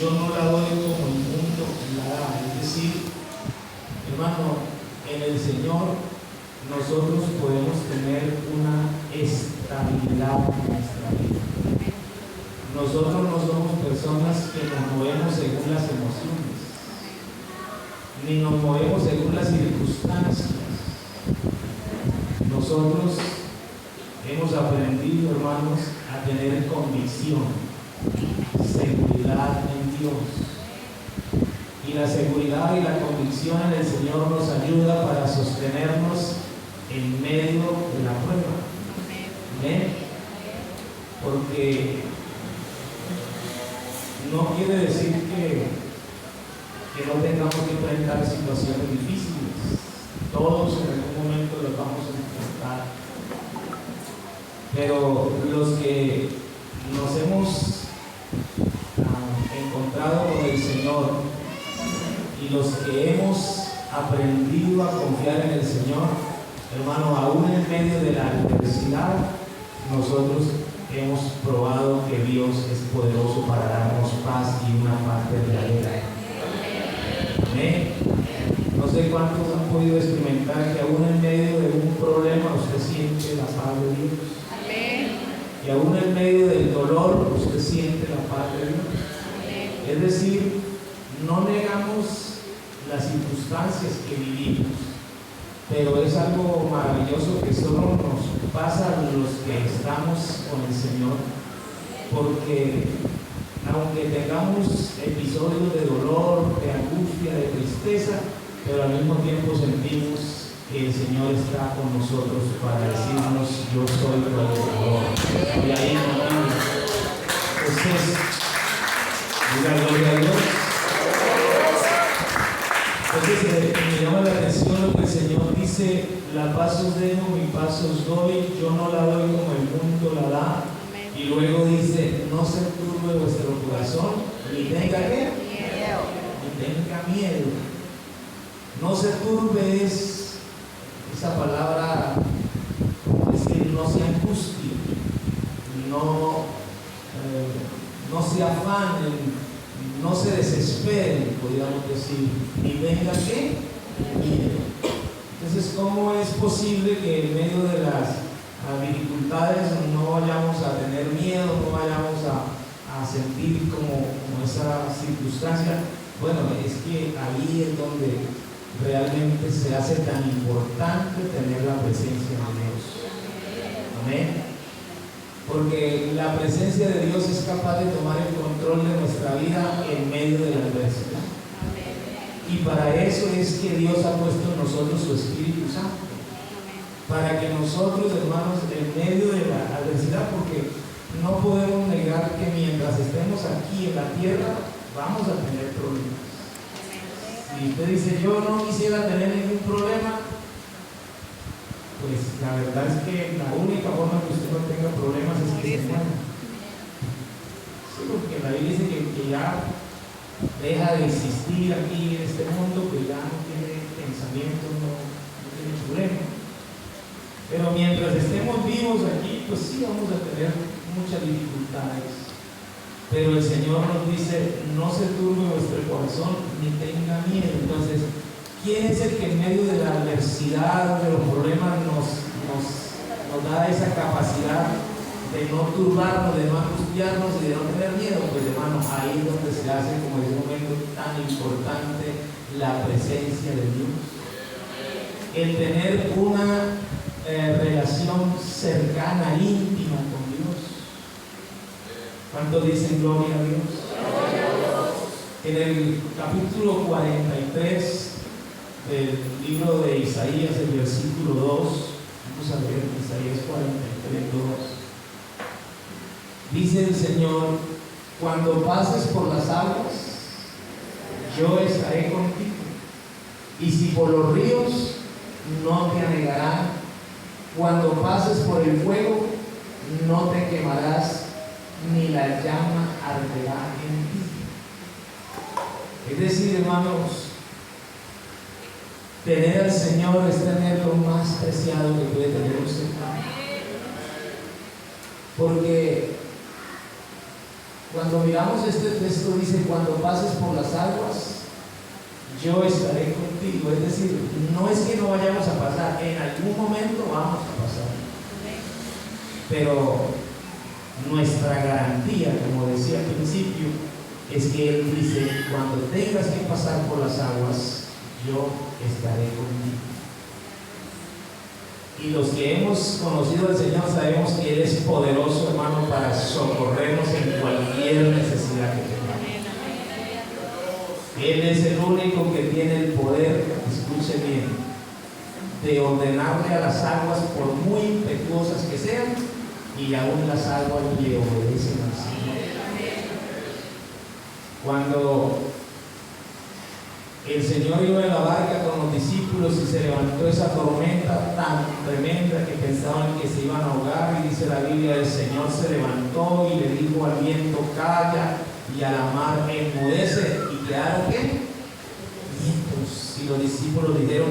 yo no la doy como el mundo la da. Es decir, hermano, en el Señor nosotros podemos tener una estabilidad en nuestra vida. Nosotros no somos personas que nos movemos según las emociones, ni nos movemos según las circunstancias. Nosotros hemos aprendido, hermanos, a tener convicción, seguridad en Dios. Y la seguridad y la convicción en el Señor nos ayuda para sostenernos en medio de la prueba. Amén. Porque no quiere decir que no tengamos que enfrentar situaciones difíciles. Todos en algún momento los vamos a enfrentar. Pero los que nos hemos encontrado con el Señor y los que hemos aprendido a confiar en el Señor, hermano, aún en medio de la adversidad, nosotros hemos probado que Dios es poderoso para darnos paz y una paz verdadera. Amén. No sé cuántos han podido experimentar que aún en medio de un problema usted siente la paz de Dios. Amén. Y aún en medio del dolor usted siente la paz de Dios. Amén. Es decir, no negamos las circunstancias que vivimos, pero es algo maravilloso que solo nos pasa a los que estamos con el Señor, porque aunque tengamos episodios de dolor, de angustia, de tristeza, pero al mismo tiempo sentimos que el Señor está con nosotros para decirnos: yo soy tu ayudador. Y ahí conmigo. Entonces, diga gloria a Dios. Entonces me llama la atención lo que el Señor dice: la paz os dejo, mi paz os doy, yo no la doy como el mundo la da. Y luego dice: no se turbe vuestro corazón, ni tenga ¿qué? Miedo. Ni tenga miedo. No se turbe es esa palabra, como decir, no se angustie, no se afanen, no se desesperen, podríamos decir, ni tenga ¿qué? Miedo. Entonces, ¿cómo es posible que en medio de las dificultades no vayamos a tener miedo, no vayamos a sentir como esa circunstancia? Bueno, es que ahí es donde realmente se hace tan importante tener la presencia de Dios. Amén. Porque la presencia de Dios es capaz de tomar el control de nuestra vida en medio de la adversidad. Y para eso es que Dios ha puesto en nosotros su Espíritu Santo. Para que nosotros, hermanos, en medio de la adversidad, porque no podemos negar que mientras estemos aquí en la tierra, vamos a tener problemas. Si usted dice: yo no quisiera tener ningún problema, pues la verdad es que la única forma que usted no tenga problemas es que se muera. Sí, porque la Biblia dice que ya deja de existir aquí en este mundo, pues ya no tiene pensamiento, no tiene problema. Pero mientras estemos vivos aquí, pues sí vamos a tener muchas dificultades. Pero el Señor nos dice: no se turbe vuestro corazón, ni tenga miedo. Entonces, ¿quién es el que en medio de la adversidad, de los problemas, nos da esa capacidad de no turbarnos, de no angustiarnos y de no tener miedo? Pues, hermanos, ahí es donde se hace, como en ese momento tan importante, la presencia de Dios. El tener una relación cercana, íntima con Dios. ¿Cuántos dicen gloria a Dios? En el capítulo 43 del libro de Isaías, el versículo 2, vamos a leer Isaías 43, 2. Dice el Señor: cuando pases por las aguas, yo estaré contigo, y si por los ríos, no te anegarán. Cuando pases por el fuego, no te quemarás, ni la llama arderá en ti. Es decir, hermanos, tener al Señor es tener lo más preciado que puede tener un ser humano. Porque Cuando miramos este texto dice, cuando pases por las aguas, yo estaré contigo. Es decir, no es que no vayamos a pasar, en algún momento vamos a pasar. Pero nuestra garantía, como decía al principio, es que Él dice, cuando tengas que pasar por las aguas, yo estaré contigo. Y los que hemos conocido al Señor sabemos que Él es poderoso, hermano, para socorrernos en cualquier necesidad que tengamos. Él es el único que tiene el poder, escuche bien, de ordenarle a las aguas, por muy impetuosas que sean, y aún las aguas le obedecen al Señor. Cuando el Señor iba en la barca con los discípulos y se levantó esa tormenta tan tremenda que pensaban que se iban a ahogar, y dice la Biblia, el Señor se levantó y le dijo al viento, calla, y a la mar, enmudece, y quedaron ¿qué? Vientos. Y los discípulos dijeron,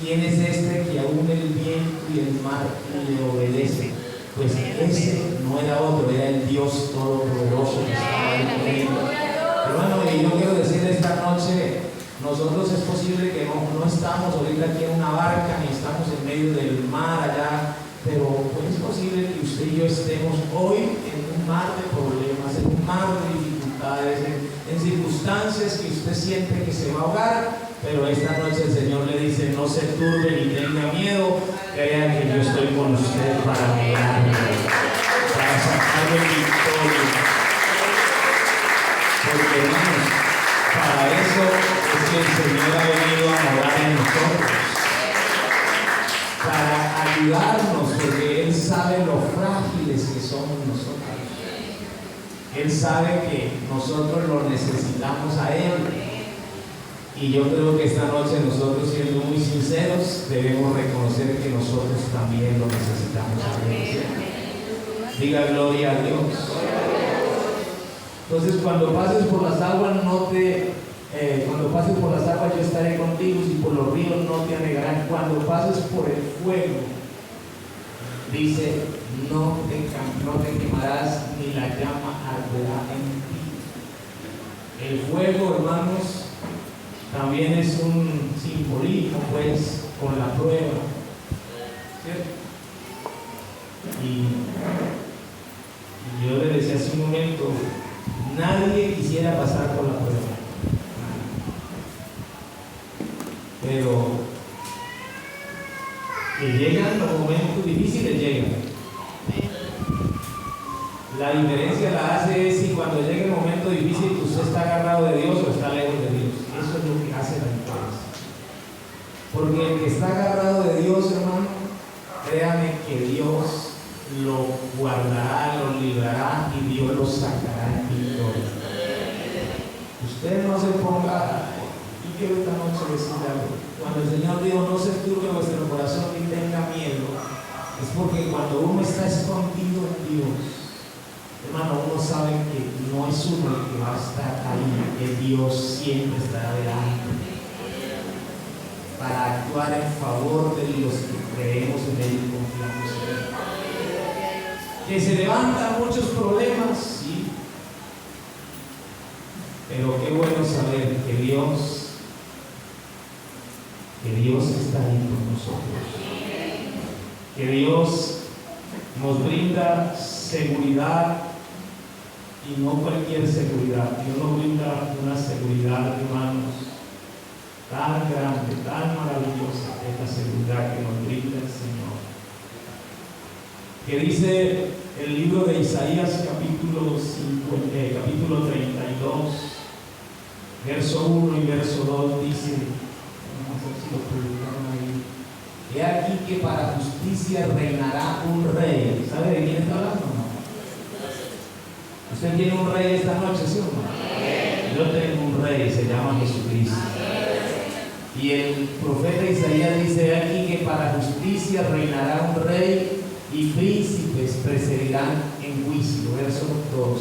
¿quién es este que aún el viento y el mar le obedecen? Pues ese no era otro, era el Dios Todopoderoso que estaba ahí con él. Hermano, y yo quiero decir esta noche, nosotros es posible que no estamos ahorita aquí en una barca, ni estamos en medio del mar allá, pero pues es posible que usted y yo estemos hoy en un mar de problemas, en un mar de dificultades, en circunstancias que usted siente que se va a ahogar, pero esta noche el Señor le dice, no se turbe ni tenga miedo, crea que yo estoy con usted para mirarle, para sacarle victoria. Porque hermanos, para eso es que el Señor ha venido a morar en nosotros, para ayudarnos, porque Él sabe lo frágiles que somos nosotros. Él sabe que nosotros lo necesitamos a Él. Y yo creo que esta noche nosotros, siendo muy sinceros, debemos reconocer que nosotros también lo necesitamos a Él. Diga gloria a Dios. Entonces, cuando pases por las aguas, cuando pases por las aguas, yo estaré contigo, y por los ríos no te anegarán. Cuando pases por el fuego, dice, no te quemarás, ni la llama arderá en ti. El fuego, hermanos, también es un simbolismo, pues, con la prueba, ¿cierto? Y yo le decía hace un momento, nadie quisiera pasar por la prueba, pero que llegan los momentos difíciles, llegan. La diferencia la hace es si cuando llega el momento difícil usted está agarrado de Dios o está lejos de Dios. Eso es lo que hace la diferencia. Porque el que está agarrado de Dios, hermano, créame que Dios lo guardará, lo librará y Dios lo sacará en victoria. Usted no se ponga, yo quiero esta noche decir algo. Cuando el Señor dijo, no se turbe vuestro corazón ni tenga miedo, es porque cuando uno está escondido en Dios, hermano, uno sabe que no es uno el que va a estar ahí, que Dios siempre estará delante para actuar en favor de los que creemos en Él y confiamos en Él. Que se levantan muchos problemas, sí, pero qué bueno saber que Dios está ahí con nosotros, que Dios nos brinda seguridad, y no cualquier seguridad. Dios nos brinda una seguridad, hermanos, tan grande, tan maravillosa, es la seguridad que nos brinda el Señor. Que dice el libro de Isaías capítulo 32, verso 1 y verso 2, dice, vamos a ver si lo publicaron ahí, he aquí que para justicia reinará un rey. ¿Sabe de quién está hablando? No. ¿Usted tiene un rey esta noche, sí o no? Yo tengo un rey, se llama Jesucristo. Y el profeta Isaías dice aquí que para justicia reinará un rey y príncipes presidirán en juicio. Verso 2.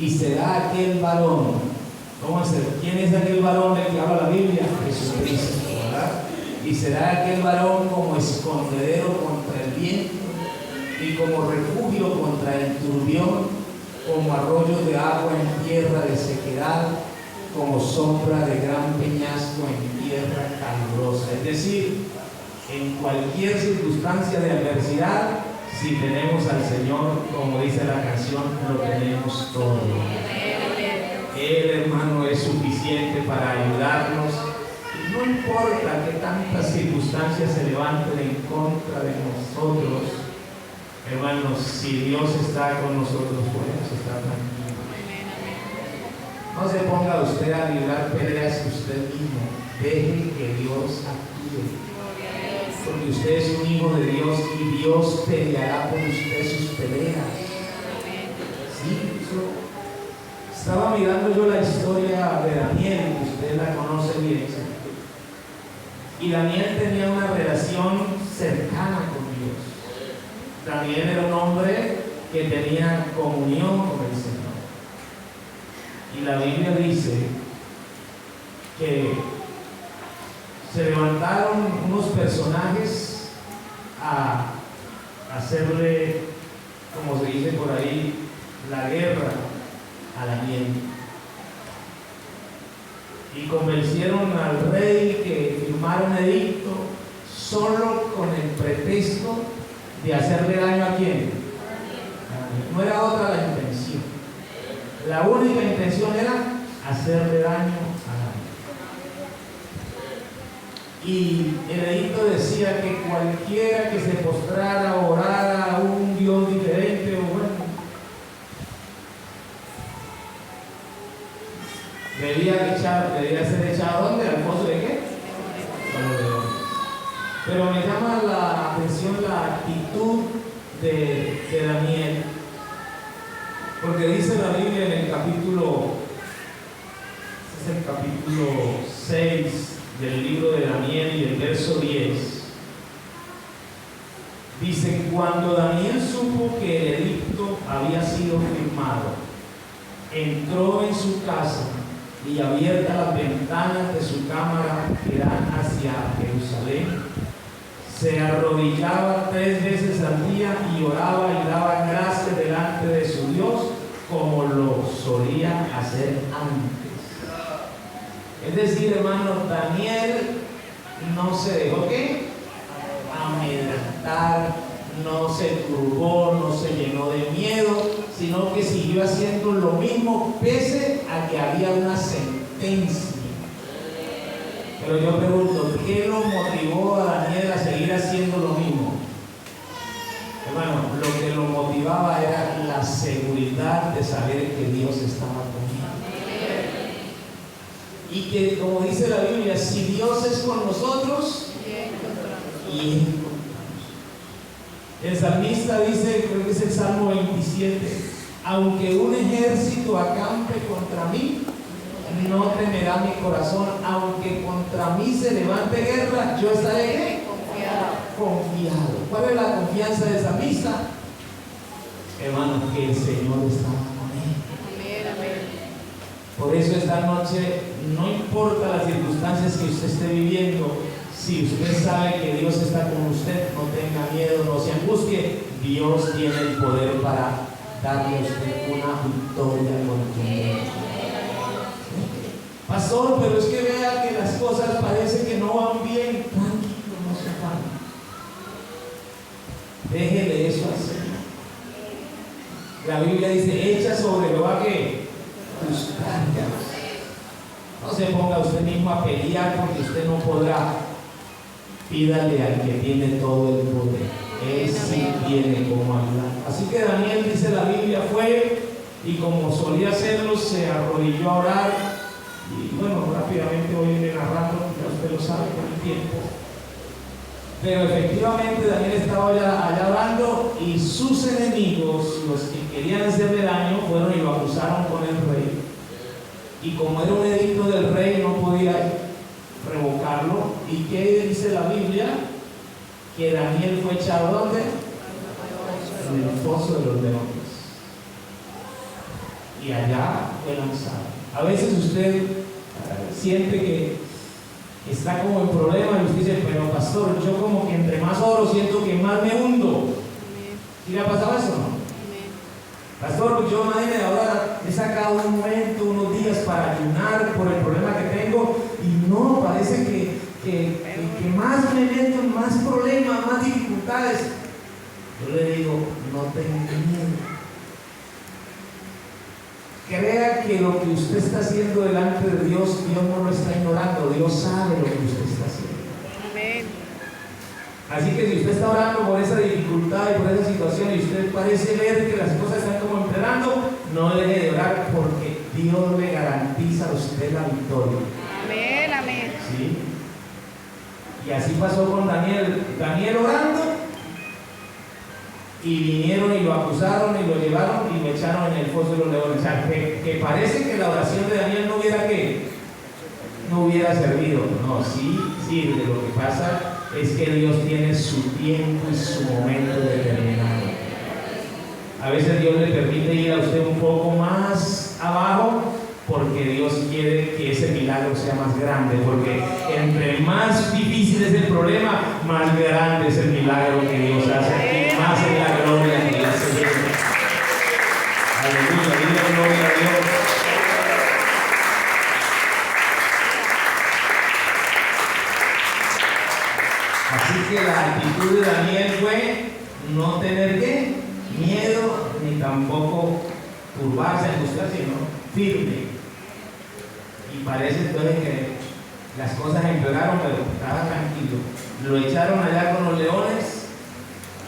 Y será aquel varón, ¿cómo es? ¿Quién es aquel varón del que habla la Biblia? Jesucristo, ¿verdad? Y será aquel varón como escondedero contra el viento y como refugio contra el turbión, como arroyos de agua en tierra de sequedad, como sombra de gran peñasco en tierra calurosa. Es decir, en cualquier circunstancia de adversidad, si tenemos al Señor, como dice la canción, lo tenemos todo. Él, hermano, es suficiente para ayudarnos. Y no importa que tantas circunstancias se levanten en contra de nosotros, hermanos, si Dios está con nosotros, podemos estar tranquilos. No se ponga usted a librar peleas usted mismo. Deje que Dios actúe. Porque usted es un hijo de Dios y Dios peleará por usted sus peleas. Sí, estaba mirando yo la historia de Daniel, que usted la conoce bien. Y Daniel tenía una relación cercana con Dios. Daniel era un hombre que tenía comunión con el Señor. Y la Biblia dice que se levantaron unos personajes a hacerle, como se dice por ahí, la guerra a Daniel. Y convencieron al rey que firmara un edicto solo con el pretexto de hacerle daño a quién. No era otra la intención. La única intención era hacerle daño a Daniel. Y el edicto decía que cualquiera que se postrara, orara a un Dios diferente, o bueno, debía ser echado ¿dónde? ¿Al pozo de qué? Pero me llama la atención la actitud de Daniel, porque dice la Biblia en el capítulo 6 del libro de Daniel y el verso 10, dice: cuando Daniel supo que el edicto había sido firmado, entró en su casa y abiertas las ventanas de su cámara que dan hacia Jerusalén, se arrodillaba 3 veces al día y oraba y daba gracias delante de su Dios como lo solía hacer antes. Es decir, hermano, Daniel no se dejó ¿qué? Amedrentar, no se turbó, no se llenó de miedo, sino que siguió haciendo lo mismo pese a que había una sentencia. Pero yo pregunto, ¿qué lo motivó a Daniel a seguir haciendo lo mismo? Hermano, lo que lo motivaba era la seguridad de saber que Dios estaba con él. Y que, como dice la Biblia, si Dios es con nosotros, ¿quién contra nosotros? El salmista dice, creo que es el Salmo 27, aunque un ejército acampe contra mí, no temerá mi corazón, aunque contra mí se levante guerra, yo estaré ¿qué? Confiado. ¿Cuál es la confianza del salmista? Hermano, que el Señor está con él. Por eso esta noche, no importa las circunstancias que usted esté viviendo, si usted sabe que Dios está con usted, no tenga miedo, no se angustie. Dios tiene el poder para darle a usted una victoria contundente. Pastor, pero es que vea que las cosas parece que no van bien. Tranquilo, no se afane. Déjele eso al Señor. La Biblia dice: echa sobre Jehová que tus cargas. No se ponga usted mismo a pelear porque usted no podrá. Pídale al que tiene todo el poder. Él sí tiene como hablar. Así que Daniel, dice la Biblia, fue y como solía hacerlo, se arrodilló a orar. Y bueno, rápidamente voy a ir narrando, ya usted lo sabe con el tiempo. Pero efectivamente Daniel estaba allá orando y sus enemigos, los que querían hacerle daño, fueron y lo acusaron con el rey. Y como era un edicto del rey, no podía revocarlo. ¿Y qué dice la Biblia? Que Daniel fue echado ¿dónde? En el foso de los leones. Y allá fue lanzado. A veces usted siente que está como en problema y usted dice: pero pastor, yo como que entre más oro siento que más me hundo. ¿Sí le ha pasado eso o no? Pastor, pues yo imagínate, ahora he sacado un momento, unos días para ayunar por el problema que tengo y no, parece que más me meto en más problemas, más dificultades. Yo le digo, no tenga miedo. Crea que lo que usted está haciendo delante de Dios, Dios no lo está ignorando, Dios sabe lo que usted está haciendo. Amén. Así que si usted está orando por esa dificultad y por esa situación y usted parece ver que las cosas están como empeorando, no deje de orar porque Dios le garantiza a usted la victoria. Amén, amén. ¿Sí? Y así pasó con Daniel. Daniel orando y vinieron y lo acusaron y lo llevaron y lo echaron en el foso de los leones. O sea, que parece que la oración de Daniel no hubiera ¿qué? No hubiera servido. No, sí sirve. Lo que pasa es que Dios tiene su tiempo y su momento determinado. A veces Dios le permite ir a usted un poco más abajo porque Dios quiere que ese milagro sea más grande, porque entre más difícil es el problema, más grande es el milagro que Dios hace y más es la gloria que Dios se lleva. Aleluya, diga gloria a Dios. Así que la actitud de Daniel fue no tener ¿qué? Miedo, ni tampoco turbarse, angustiarse, sino firme. Y parece entonces que las cosas empeoraron, pero estaba tranquilo. Lo echaron allá con los leones,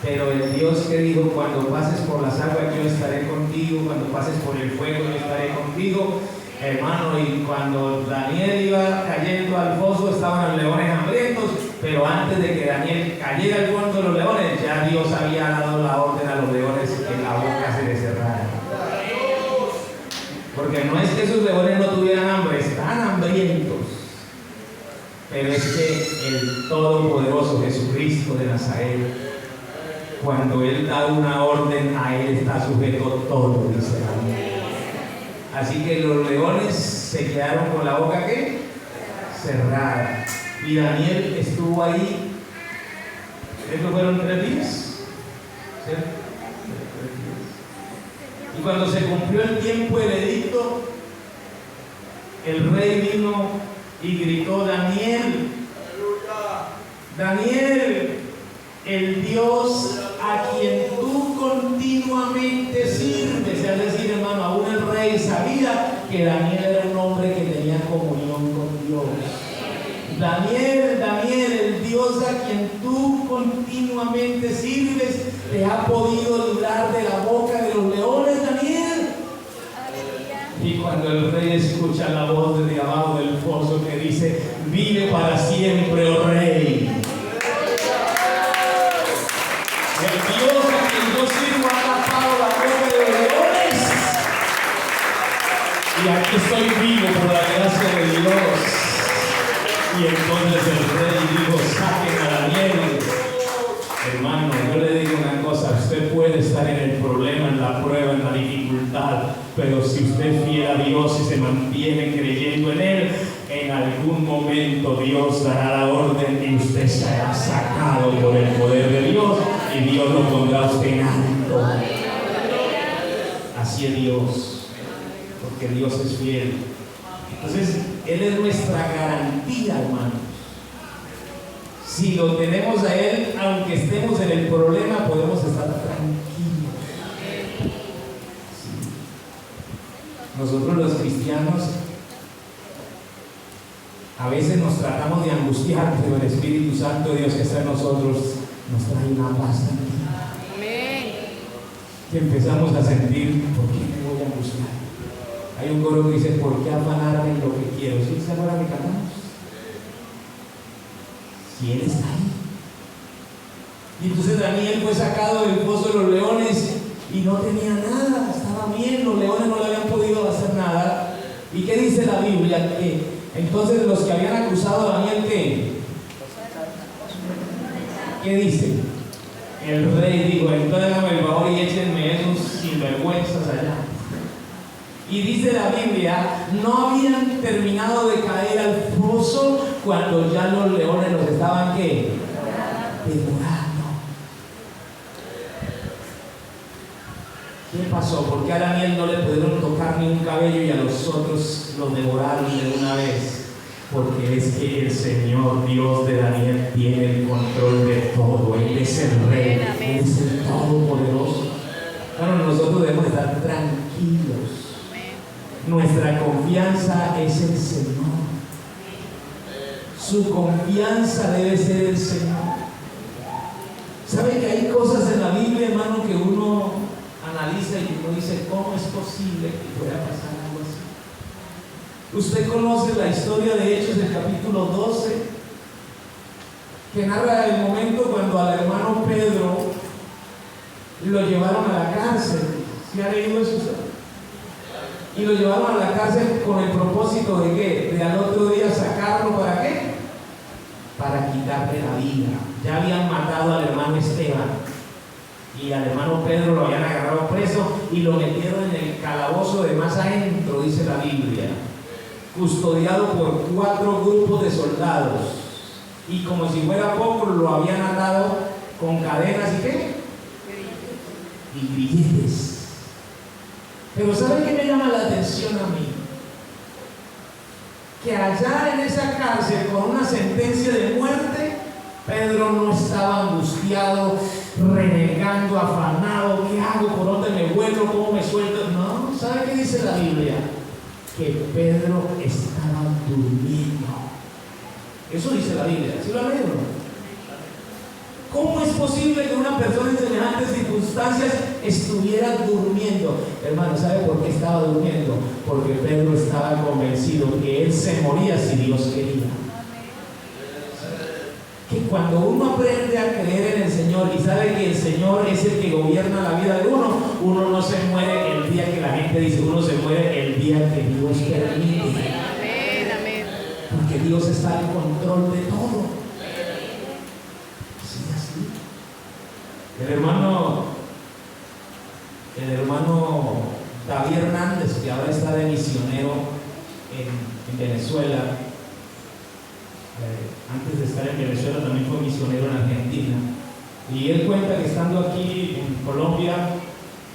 pero el Dios que dijo, cuando pases por las aguas yo estaré contigo, cuando pases por el fuego yo estaré contigo, hermano. Y cuando Daniel iba cayendo al foso estaban los leones hambrientos, pero antes de que Daniel cayera al fondo de los leones, ya Dios había dado la orden a los leones que la boca se les cerrara. Porque no es que esos leones no tuvieran hambre, están hambrientos. Pero es que el Todopoderoso Jesucristo de Nazaret, cuando Él da una orden, a Él está sujeto todo, dice la Biblia. Así que los leones se quedaron con la boca ¿qué? Cerrada. Y Daniel estuvo ahí, ¿esto fueron 3 días? ¿Cierto? Y cuando se cumplió el tiempo del edicto, el rey vino y gritó: Daniel, Daniel, el Dios a quien tú continuamente sirves. Es decir, hermano, aún el rey sabía que Daniel era un hombre que tenía comunión con Dios. Daniel, Daniel, el Dios a quien tú continuamente sirves, te ha podido librar de la boca de los leones, Daniel. Y cuando el rey escucha la voz desde abajo del foso que dice: vive para siempre, oh rey. El Dios a quien yo sirvo ha tapado la boca de los leones. Y aquí estoy vivo por la gracia de Dios. Y entonces el rey dijo: saquen a Daniel. Hermano, yo le digo una cosa: usted puede estar en el problema, en la prueba, en la dificultad, pero si usted es fiel a Dios y se mantiene creyendo en Él, en algún momento Dios dará la orden y usted será sacado por el poder de Dios y Dios lo pondrá a usted en alto. Así es Dios, porque Dios es fiel. Entonces, Él es nuestra garantía, hermanos. Si lo tenemos a Él, aunque estemos en el problema, podemos estar tranquilos. Sí. Nosotros los cristianos a veces nos tratamos de angustiar, pero el Espíritu Santo de Dios que está en nosotros nos trae una paz tranquila. Amén. Que empezamos a sentir: ¿por qué me voy a angustiar? Hay un coro que dice: ¿por qué afanarme en lo que quiero? ¿Sí se acuerdan que cantamos? Si Él está ahí. Y entonces Daniel fue sacado del foso de los leones y no tenía nada, estaba bien, los leones no le habían podido hacer nada. ¿Y qué dice la Biblia? Que entonces los que habían acusado a Daniel, ¿qué dice? El rey dijo: entonces háganme el favor y échenme esos sinvergüenzas allá. Y dice la Biblia: no habían terminado de caer al foso cuando ya los leones los estaban ¿qué? Devorando. ¿Qué pasó? ¿Por qué a Daniel no le pudieron tocar ni un cabello y a los otros los devoraron de una vez? Porque es que el Señor Dios de Daniel tiene el control de todo. Él es el Rey, Él es el Todopoderoso. Bueno, nosotros debemos estar tranquilos. Nuestra confianza es el Señor. Su confianza debe ser el Señor. ¿Sabe que hay cosas en la Biblia, hermano, que uno analiza y uno dice, ¿cómo es posible que pueda pasar algo así? Usted conoce la historia de Hechos del capítulo 12, que narra el momento cuando al hermano Pedro lo llevaron a la cárcel. ¿Sí ha leído eso usted? Y lo llevaron a la cárcel con el propósito de ¿qué? De al otro día sacarlo, ¿para qué? Para quitarle la vida. Ya habían matado al hermano Esteban y al hermano Pedro lo habían agarrado preso y lo metieron en el calabozo de más adentro, dice la Biblia, custodiado por 4 grupos de soldados, y como si fuera poco lo habían atado con cadenas y ¿qué? Y grilletes. Pero ¿sabe qué me llama la atención a mí? Que allá en esa cárcel con una sentencia de muerte, Pedro no estaba angustiado, renegando, afanado, ¿qué hago? ¿Por dónde me vuelvo? ¿Cómo me suelto? No, ¿sabe qué dice la Biblia? Que Pedro estaba durmiendo. Eso dice la Biblia, ¿sí lo han leído? ¿Cómo es posible que una persona en semejantes circunstancias estuviera durmiendo? Hermano, ¿sabe por qué estaba durmiendo? Porque Pedro estaba convencido que él se moría si Dios quería. Que cuando uno aprende a creer en el Señor y sabe que el Señor es el que gobierna la vida de uno, uno no se muere el día que la gente dice, uno se muere el día que Dios permite. Amén, amén. Porque Dios está en control de todo. El hermano David Hernández, que ahora está de misionero en Venezuela, antes de estar en Venezuela también fue misionero en Argentina, y él cuenta que estando aquí en Colombia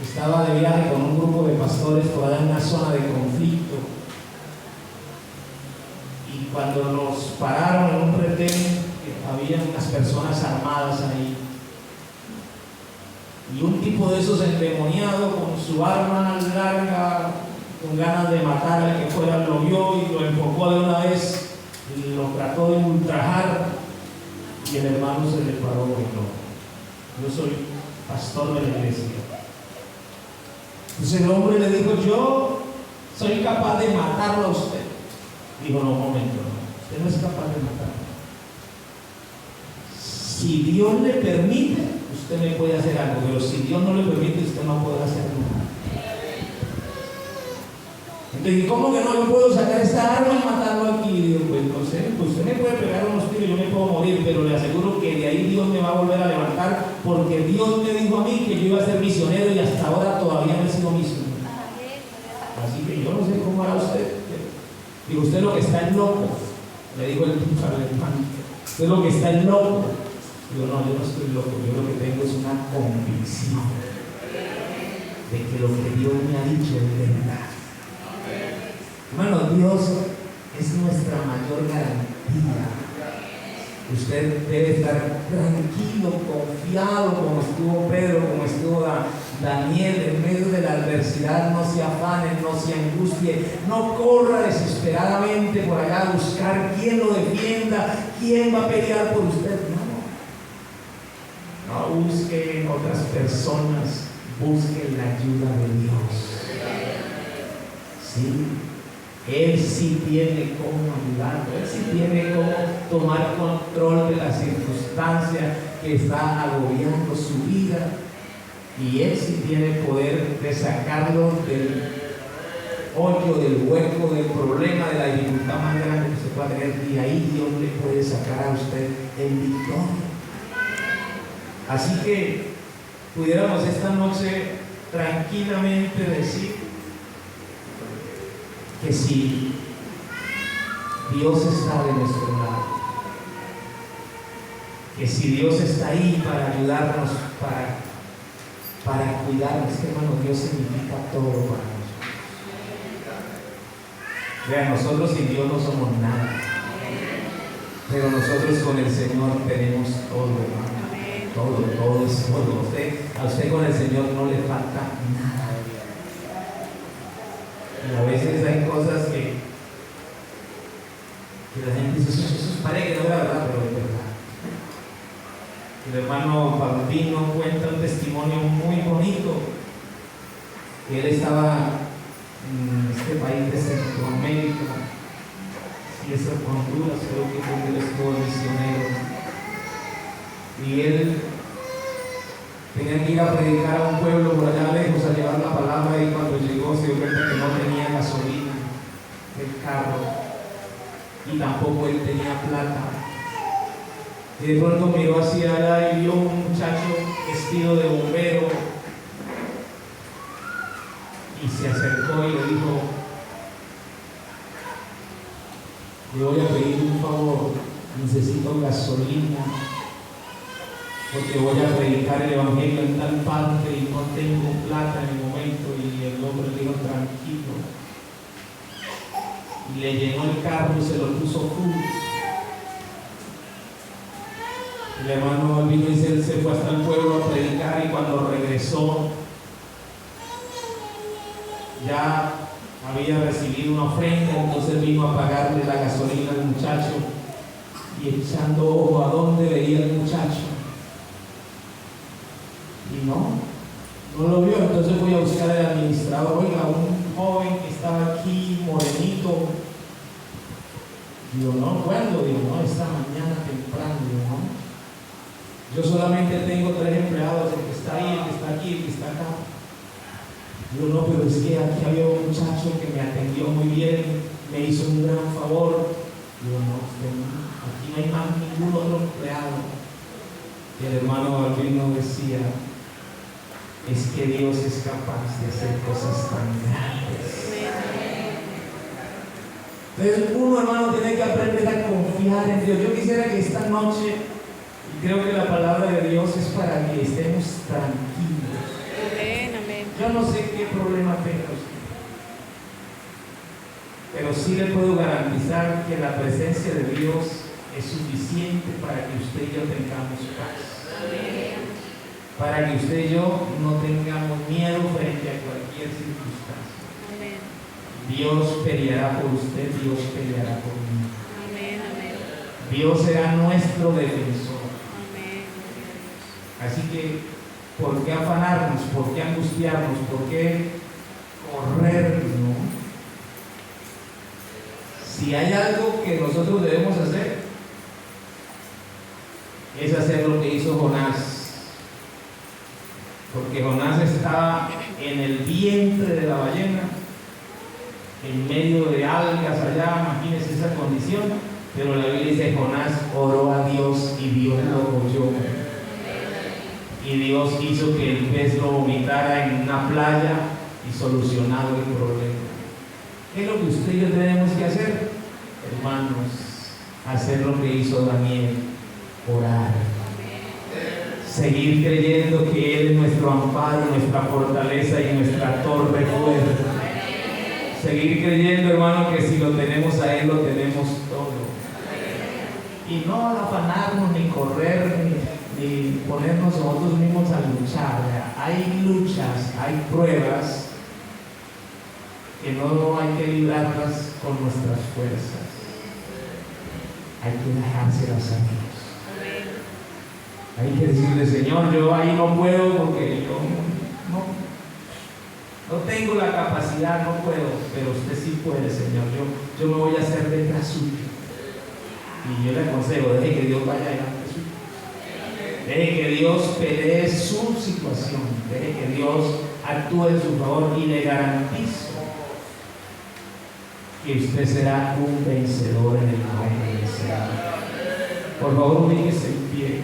estaba de viaje con un grupo de pastores por allá en una zona de conflicto, y cuando nos pararon en un retén había unas personas armadas ahí. Y un tipo de esos endemoniados con su arma larga, con ganas de matar al que fuera, lo vio y lo enfocó de una vez, y lo trató de ultrajar, y el hermano se le paró y no, yo soy pastor de la iglesia. Entonces el hombre le dijo, yo soy capaz de matarlo a usted. Dijo, no, un momento, no, usted no es capaz de matarlo. Si Dios le permite, usted me puede hacer algo, pero si Dios no le permite, usted no puede hacer nada. Entonces, ¿cómo que no? Yo puedo sacar esta arma y matarlo aquí. Y digo, pues no sé, pues usted me puede pegar unos tiros, yo me puedo morir, pero le aseguro que de ahí Dios me va a volver a levantar, porque Dios me dijo a mí que yo iba a ser misionero y hasta ahora todavía no he sido misionero. Así que yo no sé cómo hará usted. Digo, usted lo que está es loco, le dijo el tipo al hermano, usted lo que está es loco. Digo, no, yo no estoy loco, yo lo que tengo es una convicción de que lo que Dios me ha dicho es verdad. Hermano, Dios es nuestra mayor garantía. Usted debe estar tranquilo, confiado, como estuvo Pedro, como estuvo Daniel, en medio de la adversidad. No se afane, no se angustie, no corra desesperadamente por allá a buscar quién lo defienda, quién va a pelear por usted. No busque otras personas, busque la ayuda de Dios. Sí, Él sí tiene cómo ayudarlo, Él sí tiene cómo tomar control de la circunstancia que está agobiando su vida, y Él sí tiene poder de sacarlo del hoyo, del hueco, del problema, de la dificultad más grande que se pueda tener, y ahí Dios le puede sacar a usted en victoria. Así que pudiéramos esta noche tranquilamente decir que si Dios está de nuestro lado, que si Dios está ahí para ayudarnos, para para cuidarnos. Es que, hermano, Dios significa todo para nosotros. Vean, nosotros sin Dios no somos nada, pero nosotros con el Señor tenemos todo, hermano. Todo es todo. A usted con el Señor no le falta nada. Y a veces hay cosas que la gente dice, eso parece que no es la verdad, pero es verdad. El hermano Bambino cuenta un testimonio muy bonito, que él estaba en este país de Centroamérica, y es Honduras, creo que fue donde él estuvo misionero. Y él tenía que ir a predicar a un pueblo por allá lejos, a llevar la palabra, y cuando llegó se dio cuenta que no tenía gasolina el carro y tampoco él tenía plata. Y de pronto miró hacia allá y vio un muchacho vestido de bombero y se acercó y le dijo: le voy a pedir un favor, necesito gasolina porque voy a predicar el evangelio en tal parte y no tengo plata en el momento. Y el hombre le dijo: tranquilo, y le llenó el carro y se lo puso full. El hermano vino y se fue hasta el pueblo a predicar, y cuando regresó ya había recibido una ofrenda. Entonces vino a pagarle la gasolina al muchacho, y echando ojo a dónde veía el muchacho, y no lo vio. Entonces voy a buscar al administrador: oiga, un joven que estaba aquí, morenito. Digo: no, ¿cuándo? Digo: no, esta mañana temprano. Digo: no, yo solamente tengo 3 empleados, el que está ahí, el que está aquí, el que está acá. Digo: no, pero es que aquí había un muchacho que me atendió muy bien, me hizo un gran favor. Digo: no, aquí no hay más ningún otro empleado. Y el hermano Balbino decía: es que Dios es capaz de hacer cosas tan grandes. Entonces uno, hermano, tiene que aprender a confiar en Dios. Yo quisiera que esta noche, y creo que la palabra de Dios es para que estemos tranquilos. Amén. Yo no sé qué problema tenga usted, pero sí le puedo garantizar que la presencia de Dios es suficiente para que usted y yo tengamos paz. Para que usted y yo no tengamos miedo frente a cualquier circunstancia. Amén. Dios peleará por usted, Dios peleará por mí. Amén. Dios será nuestro defensor. Amén. Así que, ¿por qué afanarnos? ¿Por qué angustiarnos? ¿Por qué correr? ¿No? Si hay algo que nosotros debemos hacer, es hacer lo que hizo Jonás. Porque Jonás estaba en el vientre de la ballena, en medio de algas allá, imagínense esa condición. Pero la Biblia dice: Jonás oró a Dios y Dios lo oyó. Y Dios hizo que el pez lo vomitara en una playa y solucionado el problema. ¿Qué es lo que usted y yo tenemos que hacer, hermanos? Hacer lo que hizo Daniel: orar. Seguir creyendo que Él es nuestro amparo, nuestra fortaleza y nuestra torre fuerte. Seguir creyendo, hermano, que si lo tenemos a Él, lo tenemos todo. Y no afanarnos, ni correr, ni ponernos nosotros mismos a luchar. Hay luchas, hay pruebas que no hay que librarlas con nuestras fuerzas. Hay que dejárselas a Dios. Hay que decirle: Señor, yo ahí no puedo porque yo no tengo la capacidad, no puedo, pero usted sí puede, Señor. Yo me voy a hacer detrás suyo. Y yo le aconsejo: deje que Dios vaya delante suyo. Deje que Dios pelee su situación. Deje que Dios actúe en su favor, y le garantizo que usted será un vencedor en el nombre del Señor. Por favor, ubíquese en pie.